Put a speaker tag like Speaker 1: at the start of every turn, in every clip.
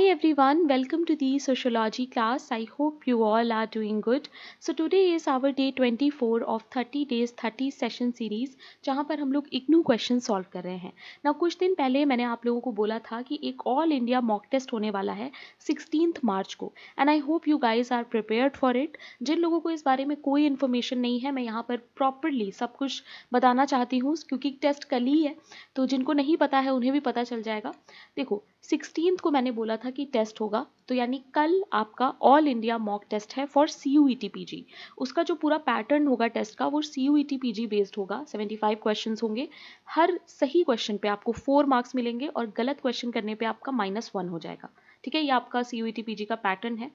Speaker 1: Hi everyone, welcome to the sociology class. I hope you all are doing good. So today is our day 24 of 30 days 30 session series जहाँ पर हम लोग IGNOU question solve कर रहे हैं. ना कुछ दिन पहले मैंने आप लोगों को बोला था कि एक ऑल इंडिया मॉक टेस्ट होने वाला है 16th मार्च को and I hope you guys are prepared for it. जिन लोगों को इस बारे में कोई इन्फॉर्मेशन नहीं है मैं यहाँ पर प्रॉपरली सब कुछ बताना चाहती हूँ क्योंकि टेस्ट कल ही है तो जिनको नहीं पता है उन्हें भी पता चल जाएगा. देखो 16th को मैंने बोला था कि टेस्ट होगा तो यानी कल आपका ऑल इंडिया मॉक टेस्ट है फॉर CUET PG. उसका जो पूरा पैटर्न होगा टेस्ट का वो CUET PG बेस्ड होगा. 75 क्वेश्चंस होंगे. हर सही क्वेश्चन पे आपको 4 मार्क्स मिलेंगे और गलत क्वेश्चन करने पे आपका -1 हो जाएगा. ठीक है, ये आपका CUET PG का पैटर्न है.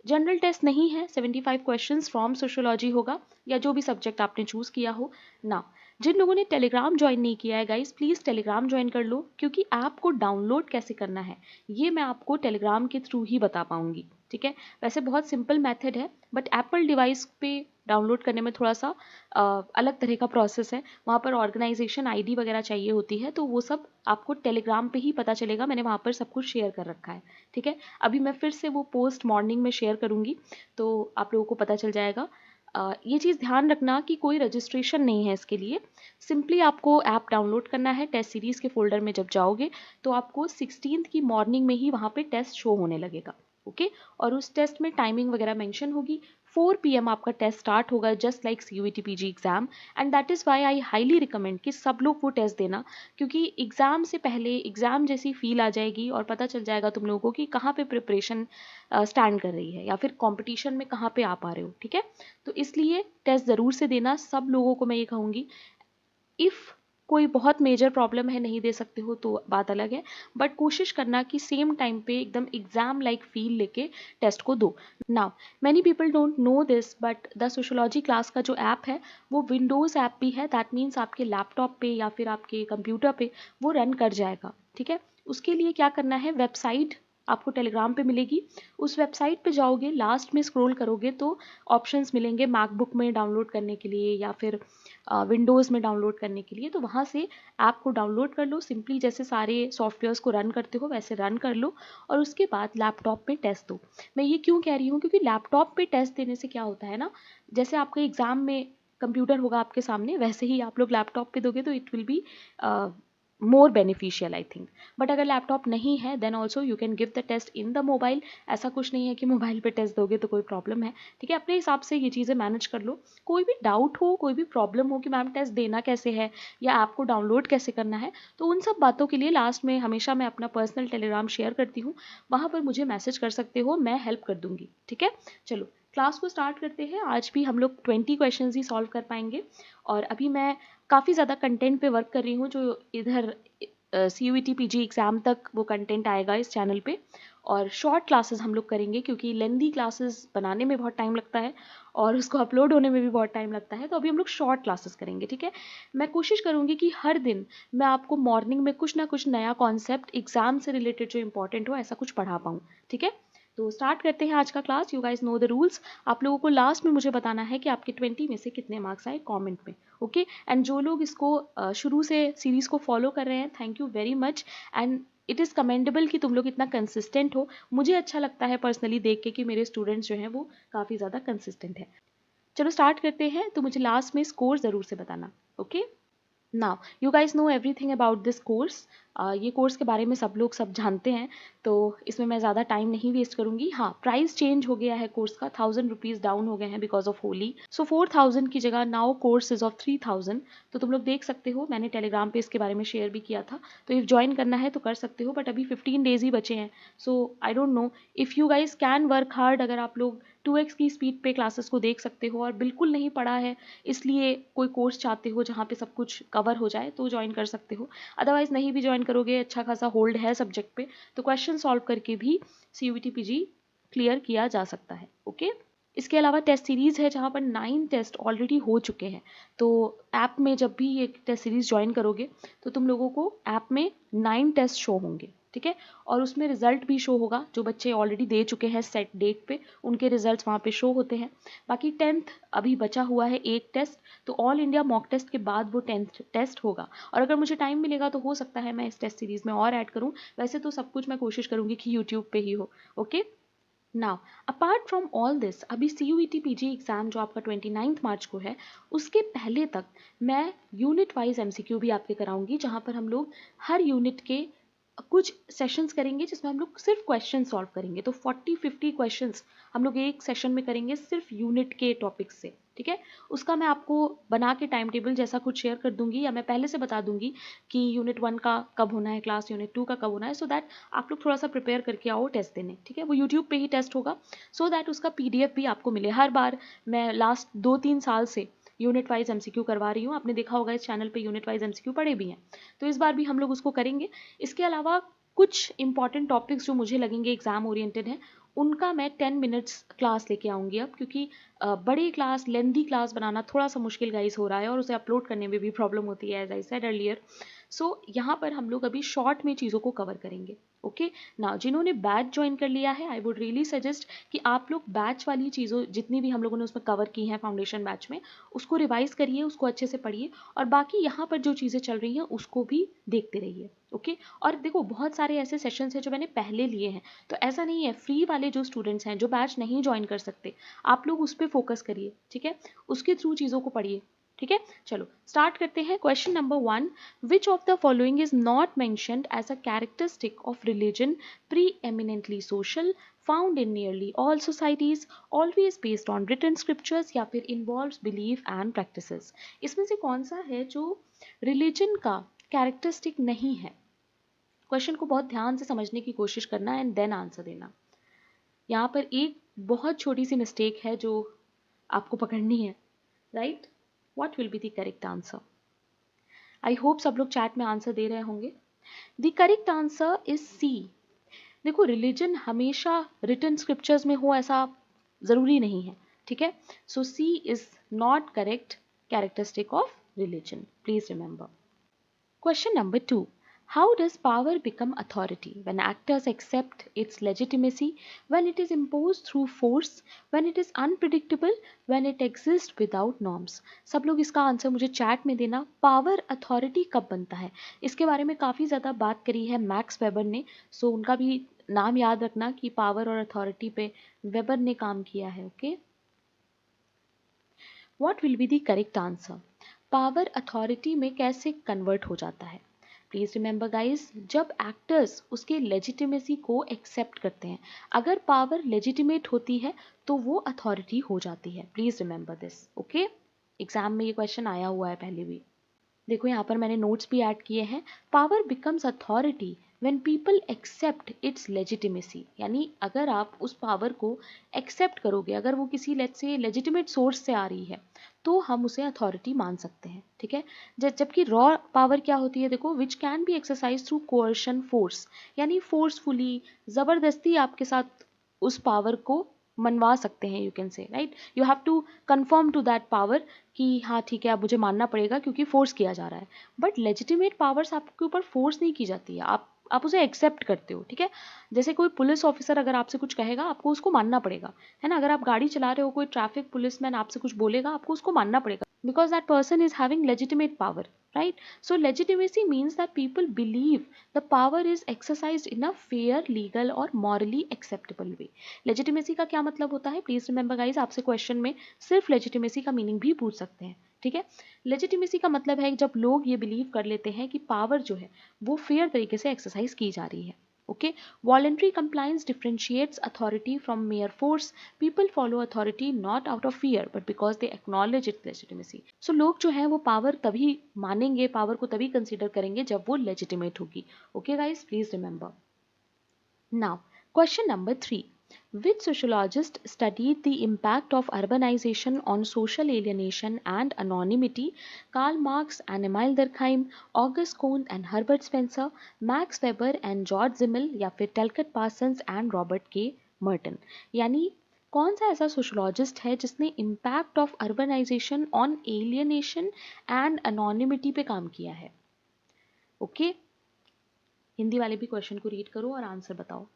Speaker 1: जनरल टेस्ट नहीं है. 75 क्वेश्चंस फ्रॉम सोशियोलॉजी होगा या जो भी सब्जेक्ट आपने चूज किया हो ना. जिन लोगों ने टेलीग्राम ज्वाइन नहीं किया है गाइस प्लीज़ टेलीग्राम ज्वाइन कर लो क्योंकि ऐप को डाउनलोड कैसे करना है ये मैं आपको टेलीग्राम के थ्रू ही बता पाऊंगी. ठीक है, वैसे बहुत सिंपल मेथड है बट एप्पल डिवाइस पे डाउनलोड करने में थोड़ा सा अलग तरह का प्रोसेस है. वहाँ पर ऑर्गेनाइजेशन ID वगैरह चाहिए होती है तो वो सब आपको टेलीग्राम पे ही पता चलेगा. मैंने वहाँ पर सब कुछ शेयर कर रखा है. ठीक है, अभी मैं फिर से वो पोस्ट मॉर्निंग में शेयर करूँगी तो आप लोगों को पता चल जाएगा. ये चीज़ ध्यान रखना कि कोई रजिस्ट्रेशन नहीं है इसके लिए. सिंपली आपको ऐप डाउनलोड करना है. टेस्ट सीरीज़ के फोल्डर में जब जाओगे तो आपको 16th की मॉर्निंग में ही वहाँ पे टेस्ट शो होने लगेगा. ओके, और उस टेस्ट में टाइमिंग वगैरह मेंशन होगी. 4 PM आपका टेस्ट स्टार्ट होगा just like CUET PG exam and that is why I highly recommend कि सब लोग वो टेस्ट देना क्योंकि एग्ज़ाम से पहले एग्ज़ाम जैसी फील आ जाएगी और पता चल जाएगा तुम लोगों को कि कहाँ पे प्रिपरेशन स्टैंड कर रही है या फिर कंपटीशन में कहाँ पे आ पा रहे हो. ठीक है, तो इसलिए टेस्ट ज़रूर से देना. सब लोगों को मैं ये कहूँगी. इफ़ कोई बहुत मेजर प्रॉब्लम है नहीं दे सकते हो तो बात अलग है बट कोशिश करना कि सेम टाइम पे एकदम एग्जाम लाइक फील लेके टेस्ट को दो. Now many people don't know this but the sociology class का जो ऐप है वो विंडोज़ ऐप भी है. दैट मीन्स आपके लैपटॉप पे या फिर आपके कंप्यूटर पे वो रन कर जाएगा. ठीक है, उसके लिए क्या करना है, वेबसाइट आपको टेलीग्राम पे मिलेगी. उस वेबसाइट पे जाओगे लास्ट में स्क्रॉल करोगे तो ऑप्शंस मिलेंगे मैकबुक में डाउनलोड करने के लिए या फिर विंडोज़ में डाउनलोड करने के लिए. तो वहाँ से ऐप को डाउनलोड कर लो. सिंपली जैसे सारे सॉफ्टवेयर्स को रन करते हो वैसे रन कर लो और उसके बाद लैपटॉप पे टेस्ट दो. मैं ये क्यों कह रही हूँ क्योंकि लैपटॉप पे टेस्ट देने से क्या होता है ना, जैसे आपके एग्ज़ाम में कंप्यूटर होगा आपके सामने वैसे ही आप लोग लैपटॉप पे दोगे तो it will be more beneficial I think. But अगर लैपटॉप नहीं है then also you can give the test in the mobile. ऐसा कुछ नहीं है कि मोबाइल पे टेस्ट दोगे तो कोई प्रॉब्लम है. ठीक है, अपने हिसाब से ये चीज़ें मैनेज कर लो. कोई भी डाउट हो कोई भी प्रॉब्लम हो कि मैम टेस्ट देना कैसे है या ऐप को डाउनलोड कैसे करना है तो उन सब बातों के लिए लास्ट में हमेशा मैं अपना पर्सनल टेलीग्राम शेयर करती हूँ. वहाँ पर मुझे मैसेज कर सकते हो, मैं हेल्प कर दूँगी. ठीक है, चलो क्लास को स्टार्ट करते हैं. आज भी हम लोग 20 क्वेश्चन ही सॉल्व कर पाएंगे और अभी मैं काफ़ी ज़्यादा कंटेंट पे वर्क कर रही हूँ जो इधर CUET PG एग्ज़ाम तक वो कंटेंट आएगा इस चैनल पे. और शॉर्ट क्लासेस हम लोग करेंगे क्योंकि लेंदी क्लासेस बनाने में बहुत टाइम लगता है और उसको अपलोड होने में भी बहुत टाइम लगता है. तो अभी हम लोग शॉर्ट क्लासेस करेंगे. ठीक है, मैं कोशिश करूँगी कि हर दिन मैं आपको मॉर्निंग में कुछ ना कुछ नया कॉन्सेप्ट एग्ज़ाम से रिलेटेड जो इंपॉर्टेंट हो ऐसा कुछ पढ़ा पाऊँ. ठीक है, तो स्टार्ट करते हैं आज का class. You guys know the rules. आप लोगों को लास्ट में मुझे बताना है कि आपके 20 में से कितने मार्क्स आए कमेंट में. ओके, एंड जो लोग इसको शुरू से सीरीज़ को फॉलो कर रहे हैं thank you very much and it is commendable कि तुम लोग इतना कंसिस्टेंट हो. मुझे अच्छा लगता है पर्सनली देख के कि मेरे स्टूडेंट्स जो हैं वो काफ़ी ज़्यादा कंसिस्टेंट है. चलो स्टार्ट करते हैं. तो मुझे लास्ट में स्कोर ज़रूर से बताना. Okay, now you guys know everything about this course. ये कोर्स के बारे में सब लोग सब जानते हैं तो इसमें मैं ज़्यादा टाइम नहीं वेस्ट करूँगी. हाँ, प्राइस चेंज हो गया है कोर्स का. 1000 रुपीज़ डाउन हो गए हैं बिकॉज ऑफ होली. सो 4000 की जगह नाउ कोर्स इज ऑफ 3000. तो तुम लोग देख सकते हो, मैंने टेलीग्राम पे इसके बारे में शेयर भी किया था. तो इफ़ ज्वाइन करना है तो कर सकते हो बट अभी 15 डेज ही बचे हैं. So I don't know if you guys can work hard. अगर आप लोग 2x की स्पीड पे क्लासेस को देख सकते हो और बिल्कुल नहीं पढ़ा है इसलिए कोई कोर्स चाहते हो जहाँ पे सब कुछ कवर हो जाए तो ज्वाइन कर सकते हो. अदरवाइज नहीं भी ज्वाइन करोगे, अच्छा खासा होल्ड है सब्जेक्ट पे तो क्वेश्चन सॉल्व करके भी CUET PG क्लियर किया जा सकता है. ओके, इसके अलावा टेस्ट सीरीज़ है जहाँ पर 9 टेस्ट ऑलरेडी हो चुके हैं. तो ऐप में जब भी ये टेस्ट सीरीज़ ज्वाइन करोगे तो तुम लोगों को ऐप में 9 टेस्ट शो होंगे. ठीक है, और उसमें रिजल्ट भी शो होगा, जो बच्चे ऑलरेडी दे चुके हैं सेट डेट पे उनके रिजल्ट्स वहाँ पे शो होते हैं। बाकी 10th अभी बचा हुआ है एक टेस्ट, तो ऑल इंडिया मॉक टेस्ट के बाद वो 10th टेस्ट होगा, और अगर मुझे टाइम मिलेगा तो हो सकता है मैं इस टेस्ट सीरीज में और ऐड करूँ। वैसे तो सब कुछ मैं कोशिश करूँगी कि यूट्यूब पे ही हो। Okay, now apart from all this, अभी CUET PG एग्जाम जो आपका 29 मार्च को है, उसके पहले तक मैं यूनिट वाइज MCQ भी आपके कराऊंगी, जहाँ पर हम लोग हर यूनिट के कुछ सेशंस करेंगे जिसमें हम लोग सिर्फ क्वेश्चन सॉल्व करेंगे। तो 40-50 क्वेश्चंस हम लोग एक सेशन में करेंगे सिर्फ यूनिट के टॉपिक से, ठीक है। उसका मैं आपको बना के टाइम टेबल जैसा कुछ शेयर कर दूंगी, या मैं पहले से बता दूंगी कि यूनिट 1 का कब होना है क्लास, यूनिट 2 का कब होना है, सो दैट आप लोग थोड़ा सा प्रिपेयर करके आओ टेस्ट देने, ठीक है। वो यूट्यूब पे ही टेस्ट होगा, सो दैट उसका PDF भी आपको मिले। हर बार मैं लास्ट 2-3 साल से यूनिट वाइज MCQ करवा रही हूँ, आपने देखा होगा इस चैनल पे यूनिट वाइज MCQ पढ़े भी हैं, तो इस बार भी हम लोग उसको करेंगे। इसके अलावा कुछ इंपॉर्टेंट टॉपिक्स जो मुझे लगेंगे एग्जाम ओरिएंटेड हैं, उनका मैं 10 मिनट्स क्लास लेके आऊँगी अब, क्योंकि बड़ी क्लास, लेंदी क्लास बनाना थोड़ा सा मुश्किल गाइस हो रहा है, और उसे अपलोड करने में भी प्रॉब्लम होती है, एज आई सेड अर्लियर। सो यहाँ पर हम लोग अभी शॉर्ट में चीज़ों को कवर करेंगे। ओके, नाउ जिन्होंने बैच ज्वाइन कर लिया है, आई वुड रियली सजेस्ट कि आप लोग बैच वाली चीज़ों जितनी भी हम लोगों ने उसमें कवर की हैं फाउंडेशन बैच में, उसको रिवाइज करिए, उसको अच्छे से पढ़िए, और बाकी यहाँ पर जो चीज़ें चल रही हैं उसको भी देखते रहिए। ओके, और देखो बहुत सारे ऐसे सेशंस हैं जो मैंने पहले लिए हैं, तो ऐसा नहीं है, फ्री वाले जो स्टूडेंट्स हैं जो बैच नहीं ज्वाइन कर सकते, आप लोग उस पर फोकस करिए, ठीक है, उसके थ्रू चीज़ों को पढ़िए, ठीक है। चलो स्टार्ट करते हैं। Question number 1, which of the following is not mentioned as a characteristic of religion preeminently social, found in nearly all societies, always based on written scriptures, या फिर इन्वॉल्व्स बिलीफ एंड प्रैक्टिसेस। इसमें से कौन सा है जो religion का characteristic नहीं है? क्वेश्चन को बहुत ध्यान से समझने की कोशिश करना एंड देन आंसर देना। यहाँ पर एक बहुत छोटी सी मिस्टेक है जो आपको पकड़नी है, right? What will be the correct answer? I hope सब लोग चैट में आंसर दे रहे होंगे। The correct answer is C. देखो, रिलीजन हमेशा रिटन स्क्रिप्चर्स में हो ऐसा जरूरी नहीं है, ठीक है। So C is not correct characteristic of religion, please remember. Question number 2. How does power become authority? When actors accept its legitimacy, when it is imposed through force, when it is unpredictable, when it exists without norms. सब लोग इसका answer मुझे chat में देना। Power authority कब बनता है, इसके बारे में काफ़ी ज़्यादा बात करी है मैक्स वेबर ने, सो उनका भी नाम याद रखना कि पावर और अथॉरिटी पे वेबर ने काम किया है। Okay, what will be the correct answer? Power authority में कैसे कन्वर्ट हो जाता है? प्लीज रिमेंबर गाइज, जब एक्टर्स उसके लेजिटिमेसी को एक्सेप्ट करते हैं, अगर पावर लेजिटिमेट होती है तो वो अथॉरिटी हो जाती है। Please remember this. Okay, exam में ये क्वेश्चन आया हुआ है पहले भी। देखो यहाँ पर मैंने नोट्स भी ऐड किए हैं। Power becomes authority when people accept its legitimacy, यानी अगर आप उस पावर को एक्सेप्ट करोगे, अगर वो किसी लेट्स से लेजिटिमेट सोर्स से आ रही है, तो हम उसे अथॉरिटी मान सकते हैं, ठीक है। जबकि रॉ पावर क्या होती है, देखो, which can be exercise through coercion force, यानी फोर्सफुली, ज़बरदस्ती आपके साथ उस पावर को मनवा सकते हैं, you can say, right. You have to confirm to that power कि हाँ ठीक है, अब मुझे मानना पड़ेगा क्योंकि फोर्स किया जा रहा है। बट लेजिटिमेट पावर्स आपके ऊपर फोर्स नहीं की जाती है, आप उसे एक्सेप्ट करते हो, ठीक है। जैसे कोई पुलिस ऑफिसर अगर आपसे कुछ कहेगा, आपको उसको मानना पड़ेगा, है ना। अगर आप गाड़ी चला रहे हो, कोई ट्रैफिक पुलिसमैन आपसे कुछ बोलेगा, आपको उसको मानना पड़ेगा, because that person is having legitimate power, right? So legitimacy means that people believe the power is exercised in a fair, legal or morally acceptable way. Legitimacy का क्या मतलब होता है? Please remember guys, आपसे क्वेश्चन में सिर्फ legitimacy का meaning भी पूछ सकते हैं, ठीक है। लेजिटिमेसी का मतलब है जब लोग ये बिलीव कर लेते हैं कि पावर जो है वो फेयर तरीके से एक्सरसाइज की जा रही है। Okay, voluntary compliance differentiates authority from mere force. People follow authority not out of fear but because they acknowledge its legitimacy. So लोग जो है वो पावर तभी मानेंगे, पावर को तभी कंसिडर करेंगे जब वो लेजिटिमेट होगी। Okay guys, please remember. Now question number 3. Which sociologist studied the impact of urbanization on social alienation and anonymity? Karl Marx and Emile Durkheim, Auguste Comte and Herbert Spencer, Max Weber and George Simmel, या फिर Talcott Parsons and Robert K. Merton? यानी कौन सा ऐसा sociologist है जिसने impact of urbanisation on alienation and anonymity पे काम किया है? ओके, हिंदी वाले भी क्वेश्चन को रीड करो और आंसर बताओ।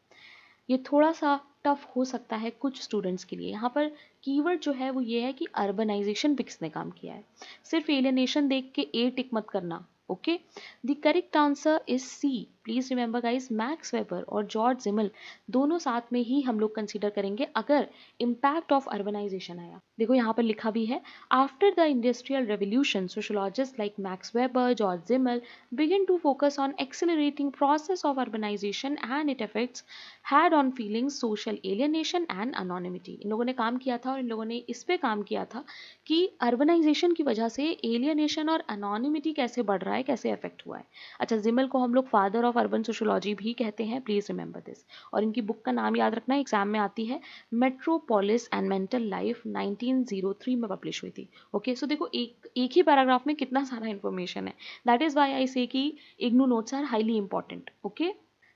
Speaker 1: ये थोड़ा सा टफ हो सकता है कुछ स्टूडेंट्स के लिए। यहाँ पर कीवर्ड जो है वो ये है कि अर्बनाइजेशन पे किसने काम किया है। सिर्फ एलियनेशन देख के ए टिक मत करना। Okay, the correct answer is C. Please remember guys, Max Weber और जॉर्ज जिमल दोनों साथ में ही हम लोग कंसीडर करेंगे अगर इम्पैक्ट ऑफ अर्बनाइजेशन आया। देखो यहाँ पर लिखा भी है, after the industrial revolution sociologist like Max Weber, George Simmel begin to focus on accelerating process of urbanization and its effects had on feelings, social alienation and anonymity। इन लोगों ने काम किया था और इन लोगों ने इस पे काम किया था कि अर्बनाइजेशन की वजह से एलियनेशन और अनोनिमिटी कैसे बढ़ रहा है, कैसे अफेक्ट हुआ है। अच्छा, जिमल को हम लोग फादर ऑफ अर्बन सोशोलॉजी भी कहते हैं, प्लीज रिमेंबर दिस। और इनकी बुक का नाम याद रखना, एग्जाम में आती है, मेट्रोपोलिस एंड मेंटल लाइफ, 1903 में पब्लिश हुई थी। ओके, सो देखो एक ही पैराग्राफ में कितना सारा इन्फॉर्मेशन है। That is why I say कि IGNOU notes are highly important. Okay,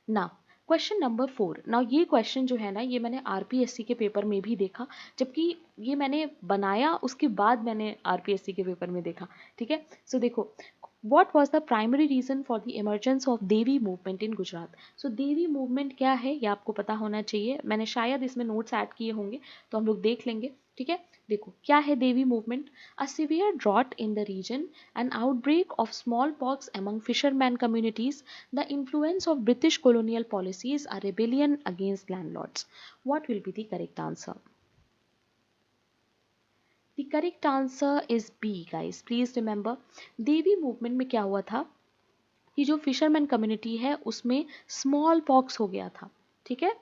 Speaker 1: ना क्वेश्चन नंबर 4। नाउ ये क्वेश्चन जो है ना, ये मैंने आरपीएससी के पेपर में भी देखा, जबकि ये मैंने बनाया उसके बाद मैंने आरपीएससी के पेपर में देखा। ठीक है, सो देखो, what was the primary reason for the emergence of Devi movement in Gujarat. So Devi movement क्या है ये आपको पता होना चाहिए। मैंने शायद इसमें नोट्स ऐड किए होंगे तो हम लोग देख लेंगे। ठीक है, देखो क्या है Devi movement. A severe drought in the region, an outbreak of smallpox among fisherman communities, the influence of British colonial policies, a rebellion against landlords। What will be the correct answer? The correct answer is B, guys. Please remember, Devi movement में क्या हुआ था कि जो fisherman community है उसमें small pox हो गया था। ठीक है,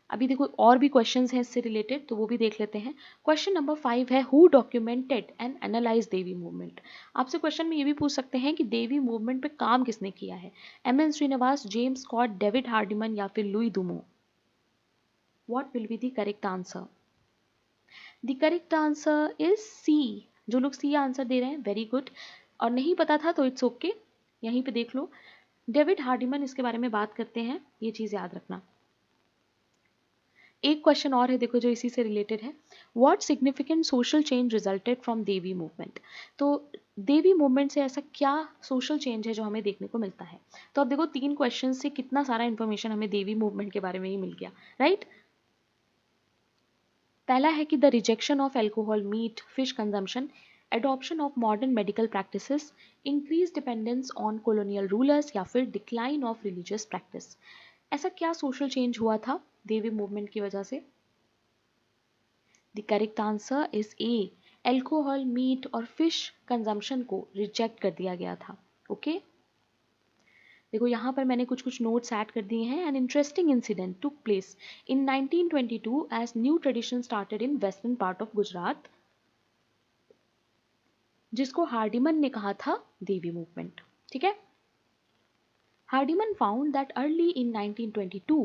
Speaker 1: अभी देखो और भी क्वेश्चंस हैं इससे रिलेटेड, तो वो भी देख लेते हैं। क्वेश्चन नंबर 5 है, who documented and analyse Devi movement. आपसे क्वेश्चन में ये भी पूछ सकते हैं कि देवी मूवमेंट पे काम किसने किया है, M N. Srinivas, James Scott, David Hardiman या फिर Louis Dumont. What will be the correct answer? The correct answer is C. जो लोग सी आंसर दे रहे हैं, वेरी गुड। और नहीं पता था तो इट्स ओके, यहीं पे देख लो। डेविड हार्डिमन, इसके बारे में बात करते हैं, ये चीज़ याद रखना। एक क्वेश्चन और है देखो जो इसी से रिलेटेड है, what significant social change resulted from Devi movement. तो देवी मूवमेंट से ऐसा क्या सोशल चेंज है जो हमें देखने को मिलता है। तो अब देखो 3 क्वेश्चन से कितना सारा इंफॉर्मेशन हमें देवी मूवमेंट के बारे में ही मिल गया, राइट। पहला है कि the rejection of alcohol, meat, fish consumption, adoption of modern medical practices, increase dependence on colonial rulers या फिर डिक्लाइन ऑफ रिलीजियस प्रैक्टिस। ऐसा क्या सोशल चेंज हुआ था देवी मूवमेंट की वजह से। The correct answer is A, alcohol, meat और फिश कंजम्पशन को रिजेक्ट कर दिया गया था। ओके, देखो यहाँ पर मैंने कुछ कुछ नोट्स ऐड कर दिए हैं। An interesting incident took place in 1922 as new tradition started in western part of Gujarat, जिसको हार्डिमन ने कहा था देवी मूवमेंट। ठीक है, Hardiman found that early in 1922,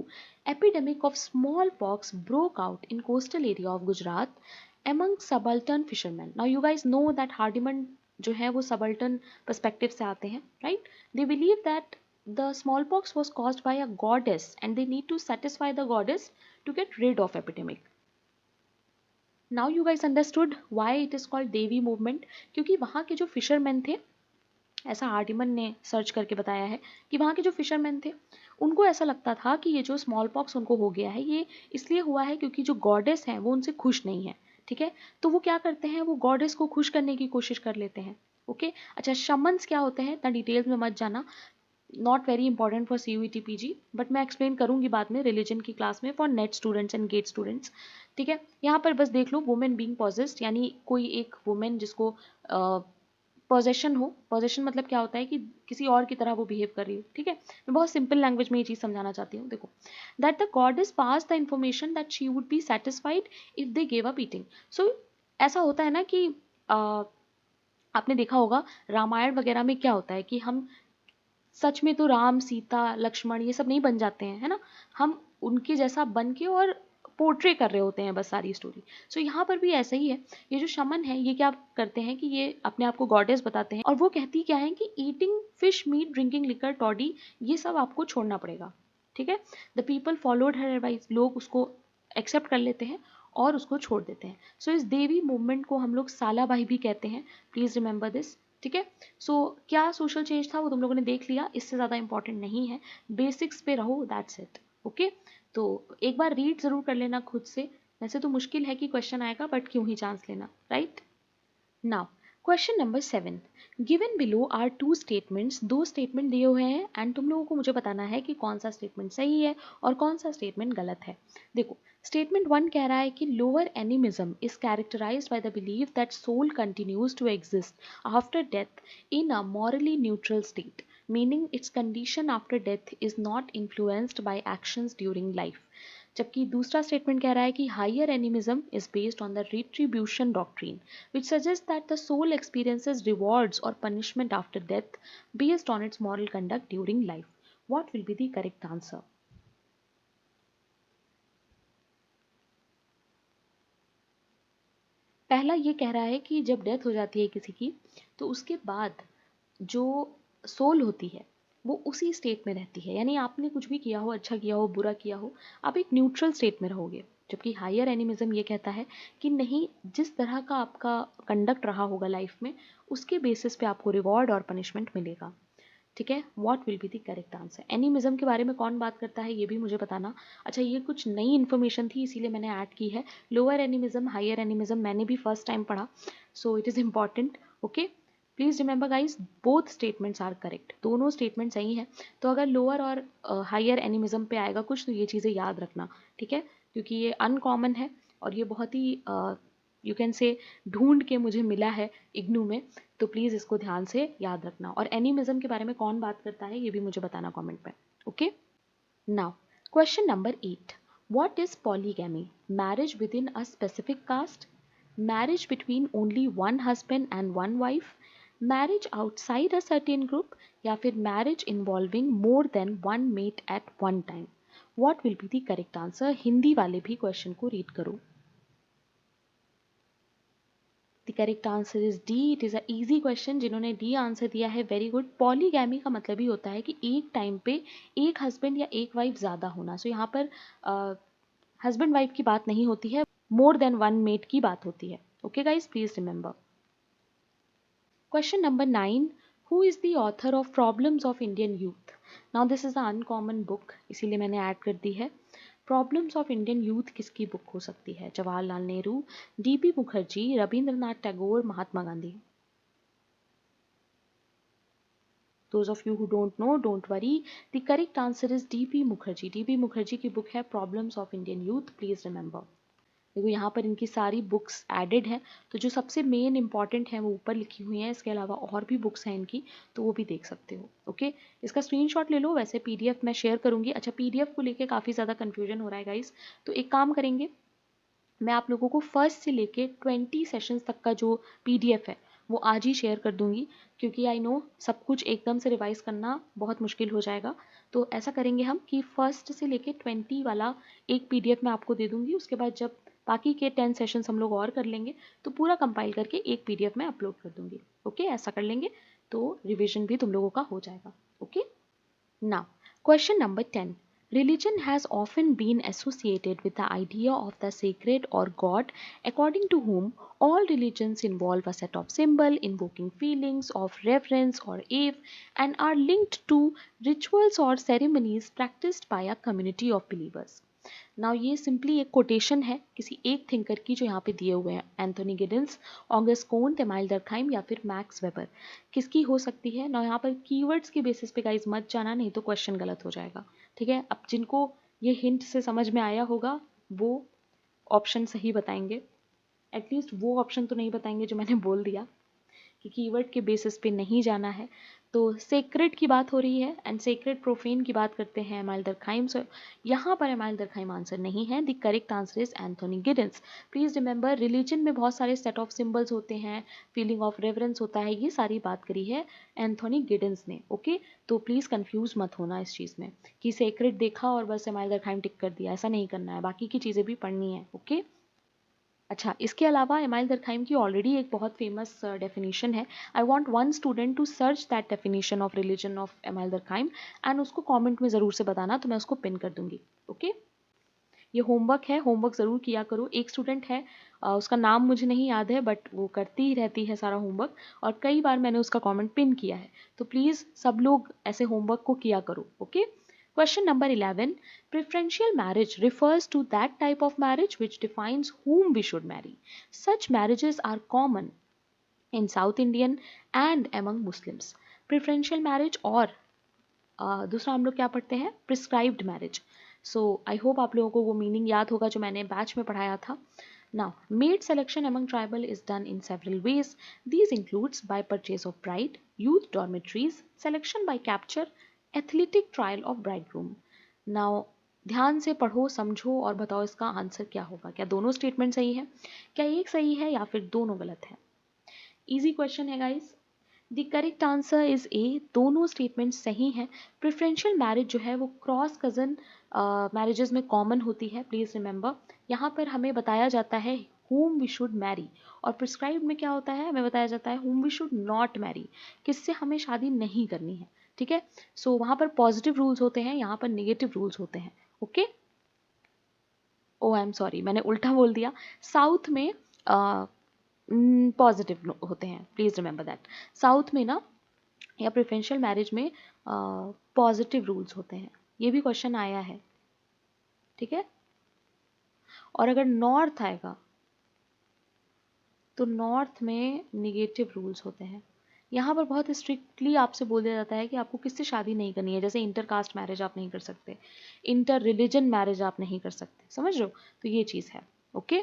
Speaker 1: epidemic of smallpox broke out in coastal area of Gujarat among subaltern fishermen। Now you guys know that Hardiman जो है वो subaltern perspective से आते हैं, right? They believe that the smallpox was caused by a goddess and they need to satisfy the goddess to get rid of epidemic। Now you guys understood why it is called Devi movement, क्योंकि वहाँ के जो fishermen थे, ऐसा हार्डिमन ने search करके बताया है कि वहाँ के जो फिशरमैन थे उनको ऐसा लगता था कि ये जो स्मॉल पॉक्स उनको हो गया है ये इसलिए हुआ है क्योंकि जो गॉडेस हैं वो उनसे खुश नहीं है। ठीक है, तो वो क्या करते हैं, वो गॉडेस को खुश करने की कोशिश कर लेते हैं। ओके, अच्छा शमन्स क्या होते हैं इतना डिटेल्स में मत जाना, not very important for CUET PG, but मैं एक्सप्लेन करूंगी बाद में रिलीजन की क्लास में for net students and gate students. ठीक है, यहाँ पर बस देख लो, वुमेन बीइंग पॉजेस्ड, यानी कोई एक वुमेन जिसको पोजेशन हो। पोजेशन मतलब क्या होता है कि किसी और की तरह वो बिहेव कर रही हो। ठीक है, मैं बहुत सिंपल लैंग्वेज में ये चीज़ समझाना चाहती हूँ। देखो, that the goddess pass the information that she would be satisfied if they gave up eating. So ऐसा होता है ना कि आपने देखा होगा रामायण वगैरह में क्या होता है कि हम सच में तो राम, सीता, लक्ष्मण ये सब नहीं बन जाते हैं, है ना, हम उनके जैसा बन के और पोर्ट्रे कर रहे होते हैं बस सारी स्टोरी। सो यहाँ पर भी ऐसा ही है, ये जो शमन है ये क्या करते हैं कि ये अपने आप को गॉडेस बताते हैं और वो कहती क्या है कि eating fish, meat, drinking liquor, toddy, ये सब आपको छोड़ना पड़ेगा। ठीक है, the people followed her advice, लोग उसको एक्सेप्ट कर लेते हैं और उसको छोड़ देते हैं। सो इस देवी मूवमेंट को हम लोग सालाबाई भी कहते हैं, प्लीज रिमेंबर दिस। ठीक है। सो क्या सोशल चेंज था वो तुम लोगों ने देख लिया, इससे ज़्यादा इंपॉर्टेंट नहीं है, बेसिक्स पे रहो, दैट्स इट। ओके, तो एक बार रीड ज़रूर कर लेना खुद से, वैसे तो मुश्किल है कि क्वेश्चन आएगा, बट क्यों ही चांस लेना, right. Now question number 7, given below are two statements, दो स्टेटमेंट दिए हुए हैं एंड तुम लोगों को मुझे बताना है कि कौन सा स्टेटमेंट सही है और कौन सा स्टेटमेंट गलत है। देखो, स्टेटमेंट 1 कह रहा है कि lower animism is characterised by the believe that soul continues to exist after death in a morally neutral state, meaning its condition after death is not influenced by actions during life. जबकि दूसरा statement कह रहा है कि higher animism is based on the retribution doctrine which suggests that the soul experiences rewards or punishment after death based on its moral conduct during life. What will be the correct answer? पहला ये कह रहा है कि जब death हो जाती है किसी की तो उसके बाद जो सोल होती है वो उसी स्टेट में रहती है, यानी आपने कुछ भी किया हो, अच्छा किया हो, बुरा किया हो, आप एक न्यूट्रल स्टेट में रहोगे। जबकि हायर एनिमिज्म ये कहता है कि नहीं, जिस तरह का आपका कंडक्ट रहा होगा लाइफ में उसके बेसिस पे आपको रिवॉर्ड और पनिशमेंट मिलेगा। ठीक है, what will be the correct answer. Animism के बारे में कौन बात करता है ये भी मुझे बताना। अच्छा, ये कुछ नई इन्फॉर्मेशन थी इसीलिए मैंने ऐड की है। लोअर एनिमिज्म, हायर एनिमिज्म मैंने भी फर्स्ट टाइम पढ़ा, so it is important. Okay, please remember guys, both statements are correct, दोनों स्टेटमेंट सही हैं। तो अगर लोअर और हायर एनिमिज्म पे आएगा कुछ तो ये चीज़ें याद रखना, ठीक है, क्योंकि ये अनकॉमन है और ये बहुत ही यू कैन से ढूंढ के मुझे मिला है इग्नू में, तो प्लीज़ इसको ध्यान से याद रखना। और एनिमिज्म के बारे में कौन बात करता है ये भी मुझे बताना कमेंट में। Okay, now question number 8, what is polygamy? Marriage within a specific caste, marriage between only one husband and one wife, marriage outside a certain group, या फिर marriage involving more than one mate at one time. What will be the correct answer? Hindi वाले भी question को read करो। The correct answer is D, it is a easy question. जिन्होंने D answer दिया है very good. Polygamy का मतलब ही होता है कि एक टाइम पे एक हस्बैंड या एक वाइफ ज़्यादा होना। सो यहाँ पर हस्बैंड वाइफ की बात नहीं होती है, मोर देन वन मेट की बात होती है। Okay guys, please remember. Question number 9, who is the author of problems of Indian youth? Now this is a uncommon book, इसीलिए मैंने ऐड कर दी है। प्रॉब्लम्स ऑफ इंडियन यूथ किसकी बुक हो सकती है? Jawaharlal Nehru, DP Mukherjee, Rabindranath Tagore, Mahatma Gandhi. Those of you who don't know, don't worry. The correct answer is DP Mukherjee. DP Mukherjee की book है problems of Indian youth, please remember. देखो यहाँ पर इनकी सारी बुक्स एडेड हैं, तो जो सबसे मेन इंपॉर्टेंट है वो ऊपर लिखी हुई हैं, इसके अलावा और भी बुक्स हैं इनकी, तो वो भी देख सकते हो। ओके, इसका स्क्रीनशॉट ले लो, वैसे पीडीएफ मैं शेयर करूंगी। अच्छा, पीडीएफ को लेके काफ़ी ज़्यादा कन्फ्यूजन हो रहा है गाइस, तो एक काम करेंगे, मैं आप लोगों को फर्स्ट से लेके 20 सेशंस तक का जो पीडीएफ है वो आज ही शेयर कर दूंगी, क्योंकि आई नो सब कुछ एकदम से रिवाइज करना बहुत मुश्किल हो जाएगा। तो ऐसा करेंगे हम कि फर्स्ट से लेके 20 वाला एक पीडीएफ मैं आपको दे दूंगी, उसके बाद जब बाकी के 10 सेशंस हम लोग और कर लेंगे तो पूरा कंपाइल करके एक पीडीएफ में अपलोड कर दूंगी। ओके, ऐसा कर लेंगे तो रिविजन भी तुम लोगों का हो जाएगा। Okay, now, question number 10. Religion has often been associated with the idea of the sacred or God, according to whom all religions involve a set of symbols invoking feelings of reverence or awe and are linked to rituals or ceremonies practiced by a community of believers. Now ये simply एक quotation है किसी एक thinker की जो यहाँ पे दिए हुए हैं, एंथोनी गिडेंस, ऑगस्ट कोन, तेमाइल दरखाइम या फिर मैक्स वेबर। किसकी हो सकती है ना? यहाँ पर कीवर्ड्स के बेसिस पे गाइज मत जाना, नहीं तो क्वेश्चन गलत हो जाएगा। ठीक है, अब जिनको ये हिंट से समझ में आया होगा वो ऑप्शन सही बताएंगे, एटलीस्ट वो ऑप्शन तो नहीं बताएंगे जो मैंने बोल दिया कि कीवर्ड के बेसिस पे नहीं जाना है। तो सेक्रेड की बात हो रही है एंड सेक्रेड प्रोफेन की बात करते हैं एमाइल दरखाइम। सो यहाँ पर एमाइल दरखाइम आंसर नहीं है, the correct answer is Anthony Giddens. Please remember, religion में बहुत सारे सेट ऑफ सिंबल्स होते हैं, फीलिंग ऑफ रेवरेंस होता है, ये सारी बात करी है एंथोनी गिडेंस ने। ओके, तो प्लीज कंफ्यूज मत होना इस चीज़ में कि सेक्रेड देखा और बस एमाइल दरखाइम टिक कर दिया, ऐसा नहीं करना है, बाकी की चीज़ें भी पढ़नी है। ओके, अच्छा, इसके अलावा एमाइल दरखाइम की ऑलरेडी एक बहुत फेमस डेफिनेशन है। I want one student to search that definition of religion of Emile Durkheim and उसको कमेंट में ज़रूर से बताना, तो मैं उसको पिन कर दूंगी। ओके, ये होमवर्क है, होमवर्क ज़रूर किया करो। एक स्टूडेंट है, उसका नाम मुझे नहीं याद है, बट वो करती ही रहती है सारा होमवर्क, और कई बार मैंने उसका कमेंट पिन किया है। तो प्लीज़ सब लोग ऐसे होमवर्क को किया करो। Okay. Question number 11. Preferential marriage refers to that type of marriage which defines whom we should marry. Such marriages are common in South Indian and among Muslims. Preferential marriage और दूसरा हम लोग क्या पढ़ते हैं, prescribed marriage. So I hope आप लोगों को वो मीनिंग याद होगा जो मैंने बैच में पढ़ाया था। Now, maid selection among tribal is done in several ways. These includes by purchase of bride, youth dormitories, selection by capture, athletic trial of bridegroom. Now, ध्यान से पढ़ो, समझो और बताओ इसका आंसर क्या होगा। क्या दोनों स्टेटमेंट सही है, क्या एक सही है या फिर दोनों गलत है? इजी क्वेश्चन है guys. The correct answer is ए, दोनों स्टेटमेंट सही हैं। प्रेफरेंशियल मैरिज जो है वो क्रॉस कज़न मैरिजेस में कॉमन होती है। प्लीज़ रिमेंबर, यहाँ पर हमें बताया जाता है whom we should marry, और प्रिस्क्राइब्ड में क्या होता है, हमें बताया जाता है whom we should not marry, किससे हमें शादी नहीं करनी है। ठीक है, सो वहाँ पर पॉजिटिव रूल्स होते हैं, यहाँ पर नेगेटिव रूल्स होते हैं। Okay, oh I am sorry, मैंने उल्टा बोल दिया। साउथ में पॉजिटिव होते हैं, प्लीज़ रिमेंबर दैट। साउथ में ना, या प्रेफरेंशियल मैरिज में पॉजिटिव रूल्स होते हैं। ये भी क्वेश्चन आया है, ठीक है। और अगर नॉर्थ आएगा तो नॉर्थ में निगेटिव रूल्स होते हैं। यहाँ पर बहुत स्ट्रिक्टली आपसे बोल दिया जाता है कि आपको किससे शादी नहीं करनी है। जैसे इंटर कास्ट मैरिज आप नहीं कर सकते, इंटर रिलीजन मैरिज आप नहीं कर सकते, समझ रहे हो? तो ये चीज़ है। Okay,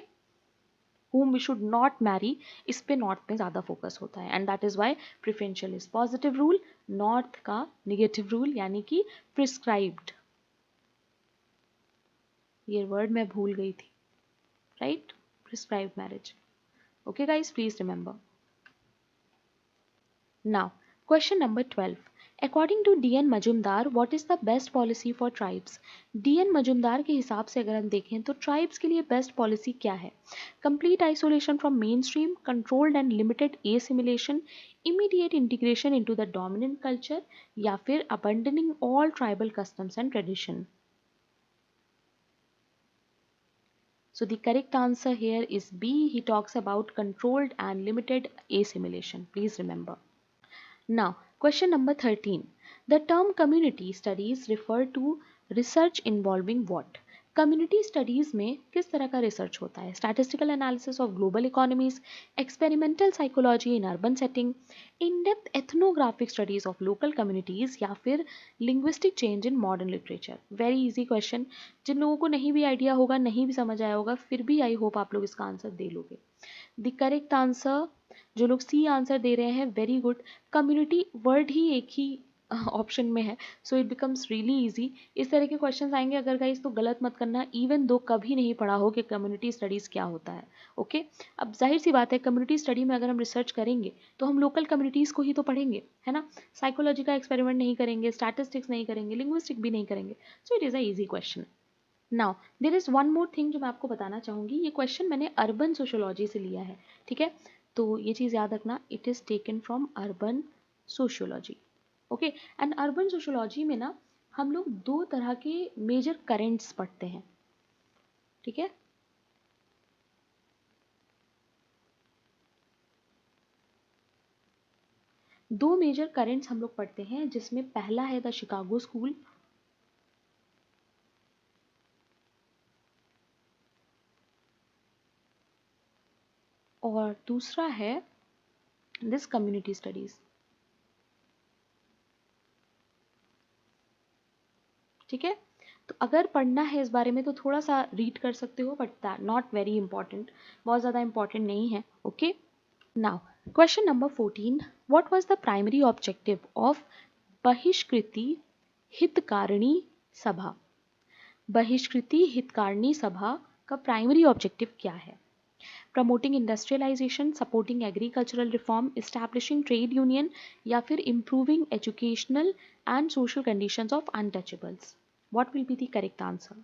Speaker 1: whom we should not marry, इस पे नॉर्थ में ज़्यादा फोकस होता है, and that is why preferential is positive rule, north का निगेटिव रूल यानी कि प्रिस्क्राइब्ड। ये वर्ड मैं भूल गई थी, right, prescribed marriage. Okay guys, please remember. Now question number 12. According to D.N. Majumdar, what is the best policy for tribes? D.N. Majumdar के हिसाब से अगर हम देखें तो ट्राइब्स के लिए बेस्ट पॉलिसी क्या है? Complete isolation from mainstream, controlled and limited assimilation, immediate integration into the dominant culture, या फिर abandoning all tribal customs and tradition? So the correct answer here is B. He talks about controlled and limited assimilation. Please remember. Now, question number 13. The term community studies refer to research involving what? Community studies में किस तरह का research होता है? Statistical analysis of global economies, experimental psychology in urban setting, in-depth ethnographic studies of local communities, या फिर linguistic change in modern literature? Very easy question. जिन लोगों को नहीं भी आइडिया होगा, नहीं भी समझ आया होगा, फिर भी आई होप आप लोग इसका आंसर दे लोगे। द करेक्ट आंसर, जो लोग सी आंसर दे रहे हैं, वेरी गुड। कम्युनिटी वर्ड ही एक ही ऑप्शन में है, so it becomes really easy. इस तरह के क्वेश्चंस आएंगे अगर गाइस तो गलत मत करना, इवन दो कभी नहीं पढ़ा हो कि कम्युनिटी स्टडीज़ क्या होता है। ओके, अब जाहिर सी बात है कम्युनिटी स्टडी में अगर हम रिसर्च करेंगे तो हम लोकल कम्युनिटीज़ को ही तो पढ़ेंगे, है ना। साइकोलॉजी का एक्सपेरिमेंट नहीं करेंगे, स्टैटिस्टिक्स नहीं करेंगे, लिंग्विस्टिक भी नहीं करेंगे, सो it is a easy question. Now there is one more thing जो मैं आपको बताना चाहूँगी। ये क्वेश्चन मैंने अर्बन सोशियोलॉजी से लिया है, ठीक है, तो ये चीज़ याद रखना, it is taken from urban sociology. Okay, and urban sociology में ना हम लोग दो तरह के मेजर करेंट्स पढ़ते हैं, ठीक है। दो मेजर करेंट्स हम लोग पढ़ते हैं, जिसमें पहला है द शिकागो स्कूल, और दूसरा है दिस कम्युनिटी स्टडीज, ठीक है। तो अगर पढ़ना है इस बारे में तो थोड़ा सा रीड कर सकते हो, बट नॉट वेरी इंपॉर्टेंट, बहुत ज़्यादा इंपॉर्टेंट नहीं है। Okay, now question number 14. What was the primary objective of Bahishkrit Hitakarini Sabha? Bahishkrit Hitakarini Sabha का प्राइमरी ऑब्जेक्टिव क्या है? Promoting industrialisation, supporting agricultural reform, establishing trade union, या फिर improving educational and social conditions of untouchables? What will be the correct answer?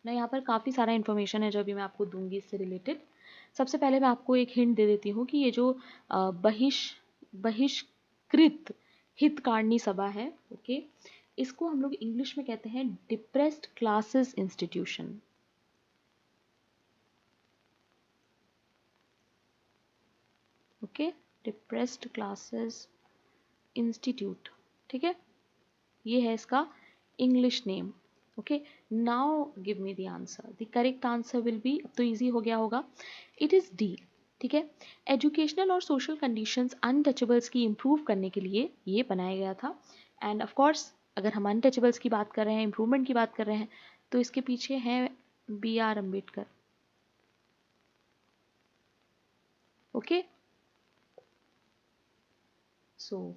Speaker 1: ना यहाँ पर काफ़ी सारा इन्फॉर्मेशन है जो अभी मैं आपको दूंगी इससे रिलेटेड। सबसे पहले मैं आपको एक हिंट दे देती हूँ कि ये जो बहिष्कृत हितकारिणी सभा है, ओके, इसको हम लोग इंग्लिश में कहते हैं depressed classes institution. Okay, depressed classes institute, ठीक है, ये है इसका English name. Okay, now give me the answer. The correct answer will be, अब तो ईजी हो गया होगा, इट इज़ डी। ठीक है, एजुकेशनल और सोशल कंडीशंस अनटचेबल्स की इम्प्रूव करने के लिए ये बनाया गया था। एंड ऑफ कोर्स अगर हम अनटचेबल्स की बात कर रहे हैं, इम्प्रूवमेंट की बात कर रहे हैं, तो इसके पीछे है बी आर अम्बेडकर। ओके, सो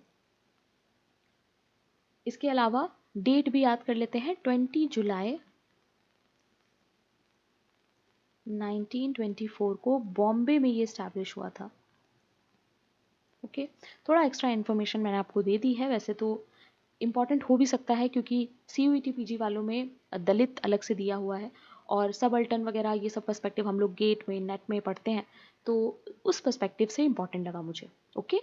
Speaker 1: इसके अलावा डेट भी याद कर लेते हैं, 20 जुलाई 1924 को बॉम्बे में ये स्टैब्लिश हुआ था। ओके, थोड़ा एक्स्ट्रा इन्फॉर्मेशन मैंने आपको दे दी है, वैसे तो इम्पॉर्टेंट हो भी सकता है क्योंकि CUET PG वालों में दलित अलग से दिया हुआ है और सबअल्टर्न वगैरह ये सब पर्सपेक्टिव हम लोग गेट में नेट में पढ़ते हैं, तो उस पर्सपेक्टिव से इम्पॉर्टेंट लगा मुझे। ओके,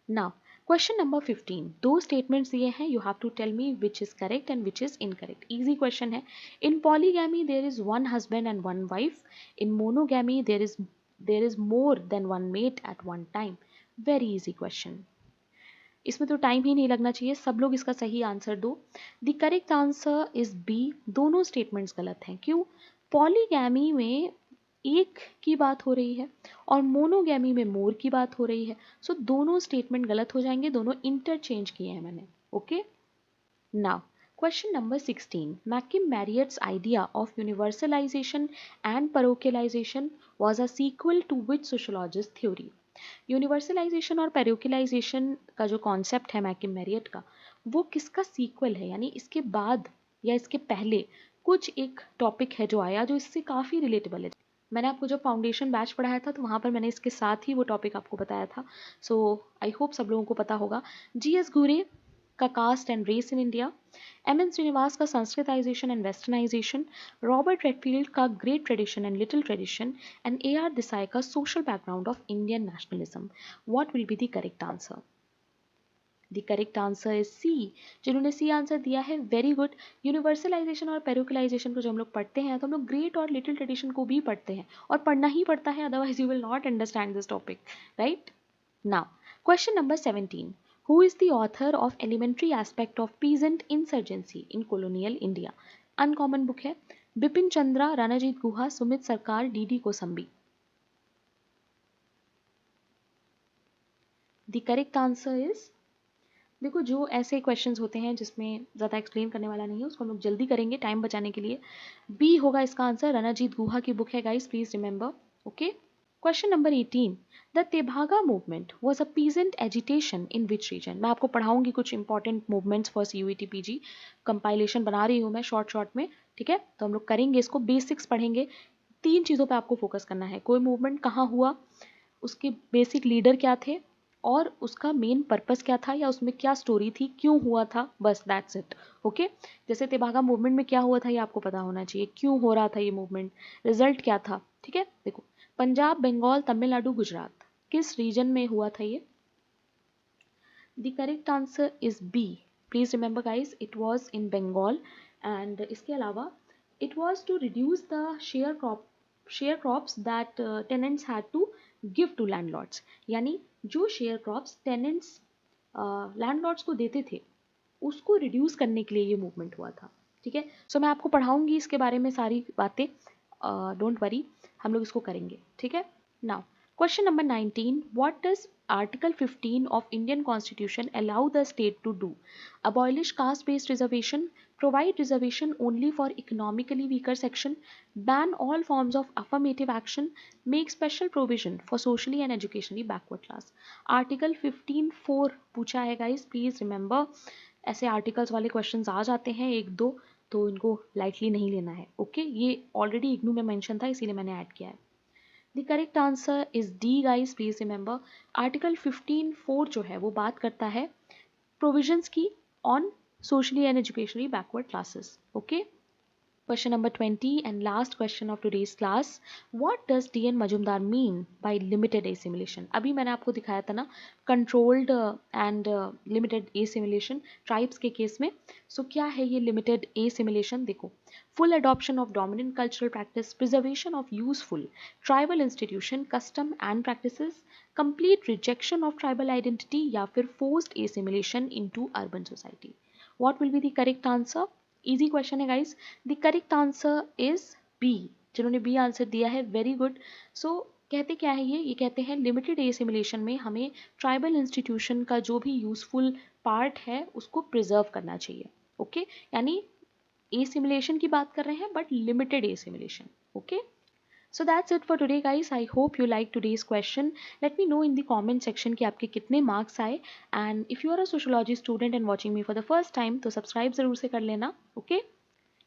Speaker 1: नाउ क्वेश्चन नंबर 15, दो स्टेटमेंट्स दिए हैं, you have to tell me which is correct and which is incorrect. Easy question है। In polygamy there is one husband and one wife, in monogamy there is more than one mate at one time. Very easy question, इसमें तो time ही नहीं लगना चाहिए, सब लोग इसका सही आंसर दो। The correct answer is B, दोनों स्टेटमेंट्स गलत हैं। क्यों? पॉलीगैमी में एक की बात हो रही है और मोनोगैमी में मोर की बात हो रही है, सो दोनों स्टेटमेंट गलत हो जाएंगे, दोनों इंटरचेंज किए हैं मैंने। Okay, now question number 16, Mackim Marriott's idea of universalization and parochialization was a sequel to which sociologist theory? Universalization और पेरोकिलाइजेशन का जो कॉन्सेप्ट है मैकिम मैरियट का, वो किसका सीक्वल है, यानी इसके बाद या इसके पहले कुछ एक टॉपिक है जो आया जो इससे काफ़ी रिलेटेबल है। मैंने आपको जब फाउंडेशन बैच पढ़ाया था तो वहाँ पर मैंने इसके साथ ही वो टॉपिक आपको बताया था, सो आई होप सब लोगों को पता होगा। GS घूरे का caste and race in India, MN Srinivas का Sanskritisation and westernisation, Robert Redfield का great tradition and little tradition, and AR Desai का social background of Indian nationalism. What will be the correct answer? The correct answer is C. जिन्होंने C answer दिया है, very good. Universalization और पेरोकिलाइजेशन को जब हम लोग पढ़ते हैं तो हम लोग ग्रेट और लिटिल ट्रेडिशन को भी पढ़ते हैं, और पढ़ना ही पड़ता है, otherwise you will not understand this topic, right? Now question number 17, who is the author of elementary aspect of peasant insurgency in colonial India? Uncommon book है, बिपिन चंद्रा, रणजीत गुहा, सुमित सरकार, DD Kosambi. The correct answer is, देखो जो ऐसे questions होते हैं जिसमें ज़्यादा explain करने वाला नहीं है उसको हम लोग जल्दी करेंगे टाइम बचाने के लिए, बी होगा इसका आंसर, रणजीत गुहा की बुक है guys, please remember. Okay, question number 18, the Tebhaga movement was a peasant agitation in which region? मैं आपको पढ़ाऊंगी कुछ important movements for CUET PG, compilation बना रही हूँ मैं शॉर्ट शॉर्ट में, ठीक है, तो हम लोग करेंगे इसको, बेसिक्स पढ़ेंगे, 3 चीज़ों पे आपको फोकस करना है, कोई मूवमेंट कहाँ हुआ, उसके बेसिक लीडर क्या थे, और उसका मेन पर्पस क्या था या उसमें क्या स्टोरी थी, क्यों हुआ था, बस दैट्स इट। ओके, जैसे तेभागा मूवमेंट में क्या हुआ था ये आपको पता होना चाहिए, क्यों हो रहा था ये मूवमेंट, रिजल्ट क्या था, ठीक है। देखो, पंजाब, बंगाल, तमिलनाडु, गुजरात, किस रीजन में हुआ था ये? The correct answer is B, please remember guys, it was in Bengal. And इसके अलावा it was to reduce the share crops that tenants had to give to landlords, यानी जो शेयर क्रॉप्स टेनेंट्स लैंडलॉर्ड्स को देते थे उसको रिड्यूस करने के लिए ये मूवमेंट हुआ था, ठीक है। सो मैं आपको पढ़ाऊंगी इसके बारे में सारी बातें, डोंट वरी, हम लोग इसको करेंगे, ठीक है। Now question number 19, what does article 15 of Indian Constitution allow the state to do? Abolish caste-based reservation, provide reservation only for economically weaker section, ban all forms of affirmative action, make special provision for socially and educationally backward class. Article 15(4) पूछा है guys, please remember, ऐसे articles वाले questions आ जाते हैं एक दो, तो इनको लाइटली नहीं लेना है। ओके, ये ऑलरेडी इग्नू में मेंशन था इसीलिए मैंने ऐड किया है। The correct answer is D guys, please remember, article 15(4) जो है वो बात करता है प्रोविजंस की on socially and educationally backward classes. Okay, Question number 20 and last question of today's class. What does D.N. Majumdar mean by limited assimilation? अभी मैंने आपको दिखाया था ना controlled and limited assimilation tribes के केस में. So क्या है ये limited assimilation? देखो, full adoption of dominant cultural practice, preservation of useful tribal institution, custom and practices, complete rejection of tribal identity या फिर forced assimilation into urban society. What will be the correct answer? Easy question है guys. The correct answer is B. जिन्होंने B answer दिया है very good. सो कहते क्या है ये कहते हैं लिमिटेड एसिमिलेशन में हमें ट्राइबल इंस्टीट्यूशन का जो भी यूजफुल पार्ट है उसको प्रिजर्व करना चाहिए. ओके यानी एसिमिलेशन की बात कर रहे हैं but limited assimilation. Okay. So that's it for today guys. I hope you like today's question. Let me know in the comment section कि आपके कितने marks आए, and if you are a sociology student and watching me for the first time तो subscribe ज़रूर से कर लेना. Okay?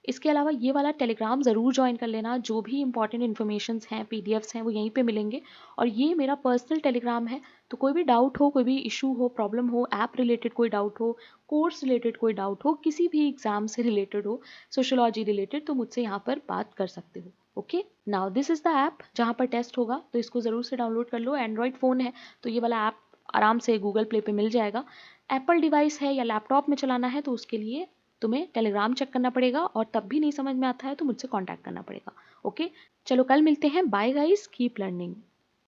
Speaker 1: इसके अलावा ये वाला टेलीग्राम ज़रूर ज्वाइन कर लेना. जो भी इंपॉर्टेंट इन्फॉर्मेशंस हैं पीडीएफ्स हैं वो यहीं पे मिलेंगे. और ये मेरा पर्सनल टेलीग्राम है, तो कोई भी डाउट हो, कोई भी इशू हो, प्रॉब्लम हो, ऐप रिलेटेड कोई डाउट हो, कोर्स रिलेटेड कोई डाउट हो, किसी भी एग्जाम से रिलेटेड हो, सोशोलॉजी रिलेटेड, तो मुझसे यहाँ पर बात कर सकते हो. Okay. Now this is the app जहाँ पर टेस्ट होगा, तो इसको ज़रूर से डाउनलोड कर लो. एंड्रॉयड फ़ोन है तो ये वाला ऐप आराम से गूगल प्ले पे मिल जाएगा. एप्पल डिवाइस है या लैपटॉप में चलाना है तो उसके लिए तुम्हें टेलीग्राम चेक करना पड़ेगा, और तब भी नहीं समझ में आता है तो मुझसे कांटेक्ट करना पड़ेगा. ओके. चलो कल मिलते हैं. Bye guys. Keep learning.